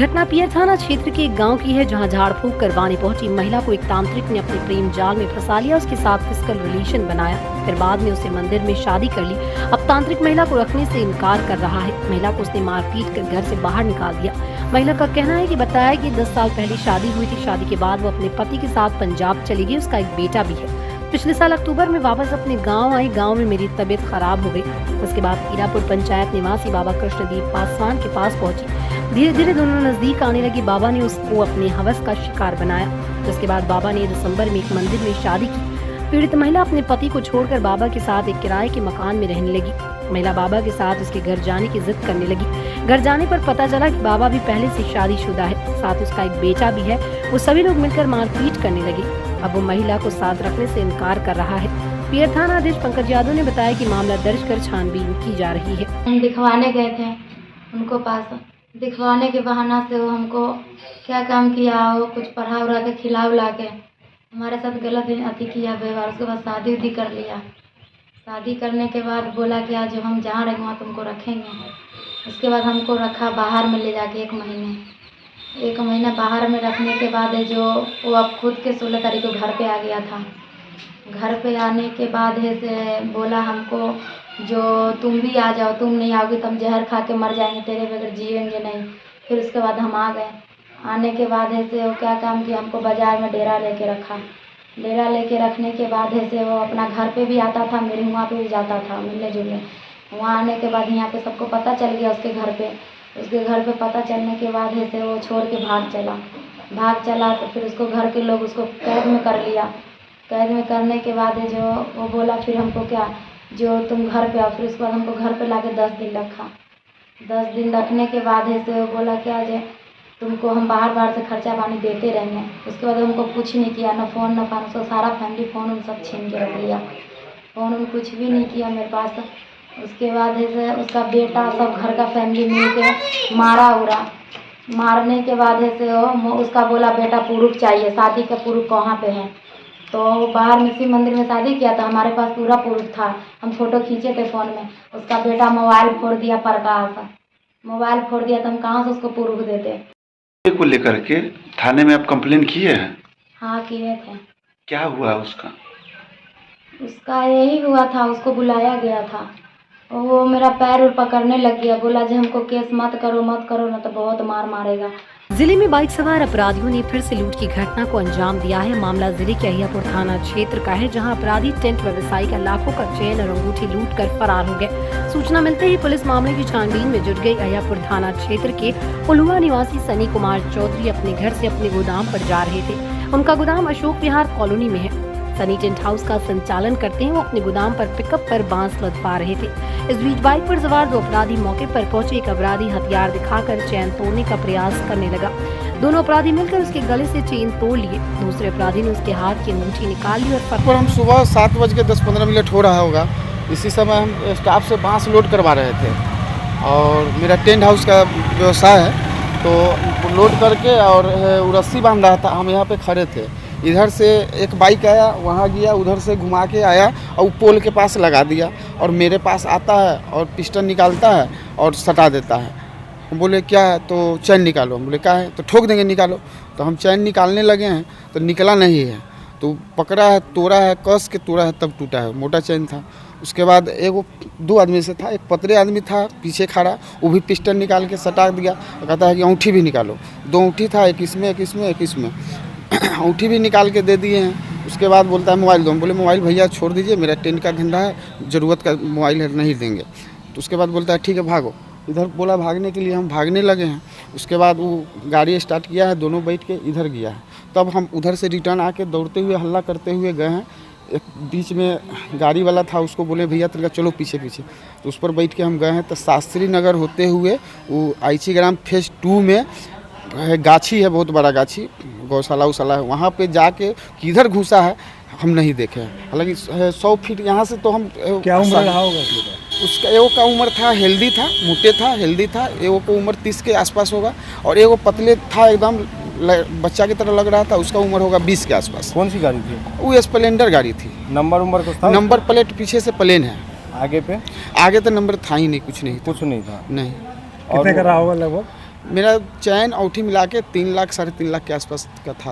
घटना पियर थाना क्षेत्र के एक गांव की है, जहां झाड़ फूंक करवाने पहुंची महिला को एक तांत्रिक ने अपने प्रेम जाल में फंसा लिया। उसके साथ फिजिकल रिलेशन बनाया, फिर बाद में उसे मंदिर में शादी कर ली। अब तांत्रिक महिला को रखने से इनकार कर रहा है। महिला को उसने मारपीट कर घर से बाहर निकाल दिया। महिला का कहना है कि बताया कि 10 साल पहले शादी हुई थी। शादी के बाद वो अपने पति के साथ पंजाब चली गई। उसका एक बेटा भी है। पिछले साल अक्टूबर में वापस अपने गांव आई। गांव में मेरी तबीयत खराब हो गई। उसके बाद हीरापुर पंचायत निवासी बाबा कृष्णदीप पासवान के पास पहुंची। धीरे धीरे दोनों नजदीक आने लगी। बाबा ने उसको अपने हवस का शिकार बनाया। जिसके बाद बाबा ने दिसंबर में एक मंदिर में शादी की। पीड़ित महिला अपने पति को छोड़कर बाबा के साथ एक किराए के मकान में रहने लगी। महिला बाबा के साथ उसके घर जाने की जिद करने लगी। घर जाने पर पता चला कि बाबा भी पहले से शादीशुदा है, साथ उसका एक बेटा भी है। वो सभी लोग मिलकर मारपीट करने लगे। अब वो महिला को साथ रखने से इनकार कर रहा है। पियर थाना अधीश पंकज यादव ने बताया कि मामला दर्ज कर छानबीन की जा रही है। हम दिखवाने गए थे उनको पास। दिखवाने के बहाना से वो हमको क्या काम किया, वो कुछ पढ़ा उड़ा के खिला उला के हमारे साथ गलत अति किया व्यवहार। उसके बाद शादी उदी कर लिया। शादी करने के बाद बोला कि आज हम जहाँ रहेंगे वहाँ तुमको रखेंगे। उसके बाद हमको रखा बाहर में ले जाके 1 महीना बाहर में रखने के बाद है जो वो अब खुद के 16 तारीख को घर पे आ गया था। घर पे आने के बाद है से बोला हमको जो तुम भी आ जाओ, तुम नहीं आओगी तो हम जहर खा के मर जाएंगे, तेरे बगैर जिएंगे नहीं। फिर उसके बाद हम आ गए। आने के बाद है से वो क्या काम किया, हमको बाज़ार में डेरा लेके रखा। डेरा लेके रखने के बाद है से वो अपना घर पे भी आता था, मेरे वहाँ पे भी जाता था मिलने जुलने। वहाँ आने के बाद यहाँ पे सबको पता चल गया उसके घर पे। उसके घर पे पता चलने के बाद है से वो छोड़ के भाग चला। तो फिर उसको घर के लोग उसको कैद में कर लिया। कैद में करने के बाद है जो वो बोला फिर हमको क्या जो तुम घर पे आओ। फिर उसके बाद हमको घर पे लाके 10 दिन रखा। 10 दिन रखने के बाद है से वो बोला क्या जे तुमको हम बाहर से खर्चा पानी देते रहेंगे। उसके बाद हमको कुछ नहीं किया, ना फ़ोन ना फान। उसका सारा फैमिली फ़ोन उन सब छीन के रख लिया। फ़ोन उन कुछ भी नहीं किया मेरे पास। उसके बाद है से उसका बेटा सब घर का फैमिली मिल के मारने के बाद है से वो उसका बोला बेटा प्रूफ चाहिए, शादी का प्रूफ कहाँ पे है। तो बाहर में शिव मंदिर में शादी किया था, हमारे पास पूरा प्रूफ था। हम फ़ोटो खींचे थे फ़ोन में। उसका बेटा मोबाइल फोड़ दिया, मोबाइल फोड़ दिया तो हम कहाँ से उसको प्रूफ देते। को लेकर के थाने में आप कंप्लेन किए हैं? हाँ किए थे। क्या हुआ उसका? उसका यही हुआ था, उसको बुलाया गया था। वो मेरा पैर पकड़ने लग गया। बोला जी हमको केस मत करो ना तो बहुत मार मारेगा। जिले में बाइक सवार अपराधियों ने फिर से लूट की घटना को अंजाम दिया है। मामला जिले के अहियापुर थाना क्षेत्र का है, जहां अपराधी टेंट व्यवसायी का लाखों का चेन और अंगूठी लूट कर फरार हो गए। सूचना मिलते ही पुलिस मामले की छानबीन में जुट गई। अहियापुर थाना क्षेत्र के उलुआ निवासी सनी कुमार चौधरी अपने घर से अपने गोदाम पर जा रहे थे। उनका गोदाम अशोक विहार कॉलोनी में है। सनी टेंट हाउस का संचालन करते हैं। वो अपने गोदाम पर पिकअप पर बांस लदवा रहे थे। इस बीच बाइक पर सवार 2 अपराधी मौके पर पहुंचे। एक अपराधी हथियार दिखाकर चेन तोड़ने का प्रयास करने लगा। दोनों अपराधी मिलकर उसके गले से चेन तोड़ लिए। दूसरे अपराधी ने उसके हाथ की अंगूठी निकाल ली और हम सुबह 7:10-15 होगा। इसी समय हम स्टाफ से बांस लोड करवा रहे थे और मेरा टेंट हाउस का व्यवसाय है, तो लोड करके और रस्सी बांध रहा था। हम यहाँ पे खड़े थे। इधर से एक बाइक आया, वहाँ गया, उधर से घुमा के आया और पोल के पास लगा दिया और मेरे पास आता है और पिस्टन निकालता है और सटा देता है। हम बोले क्या है, तो चैन निकालो। हम बोले क्या है, तो ठोक देंगे, निकालो। तो हम चैन निकालने लगे हैं तो निकला नहीं है। तो पकड़ा है, तोड़ा है, कस के तोड़ा है, तब टूटा है। मोटा चैन था। उसके बाद 2 आदमी से था, एक पतले आदमी था पीछे खड़ा, वो भी पिस्टन निकाल के सटा दिया। कहता है कि अंगूठी भी निकालो। 2 अंगूठी था, एक इसमें अंगूठी भी निकाल के दे दिए हैं। उसके बाद बोलता है मोबाइल दो। हम बोले मोबाइल भैया छोड़ दीजिए, मेरा टेंट का धंधा है, ज़रूरत का मोबाइल है, नहीं देंगे। तो उसके बाद बोलता है ठीक है भागो। इधर बोला भागने के लिए, हम भागने लगे हैं। उसके बाद वो गाड़ी स्टार्ट किया है, दोनों बैठ के इधर गया है। तब हम उधर से रिटर्न आके दौड़ते हुए हल्ला करते हुए गए हैं। एक बीच में गाड़ी वाला था, उसको बोले भैया तेरा चलो पीछे। तो उस पर बैठ के हम गए हैं। तो शास्त्री नगर होते हुए वो आईची ग्राम फेज 2 में गाछी है, बहुत बड़ा गाछी, गौशाला उशाला है, वहाँ पे जाके किधर घुसा है हम नहीं देखे हैं। हालांकि 100 फीट यहाँ से तो हम क्या उम्र रहा होगा उसका? एगो का उम्र था हेल्दी था, मोटे था, हेल्दी था। एगो को उम्र 30 के आसपास होगा और एगो पतले था, एकदम बच्चा की तरह लग रहा था। उसका उम्र होगा 20 के आसपास। कौन सी गाड़ी थी? वो स्प्लेंडर गाड़ी थी। नंबर कुछ था? नंबर प्लेट पीछे से प्लेन है। आगे पे? आगे तो नंबर था ही नहीं, कुछ नहीं था। नहीं। कितने का रहा होगा लगभग? मेरा चैन औठी मिला के 3 लाख 3.5 लाख के आसपास का था।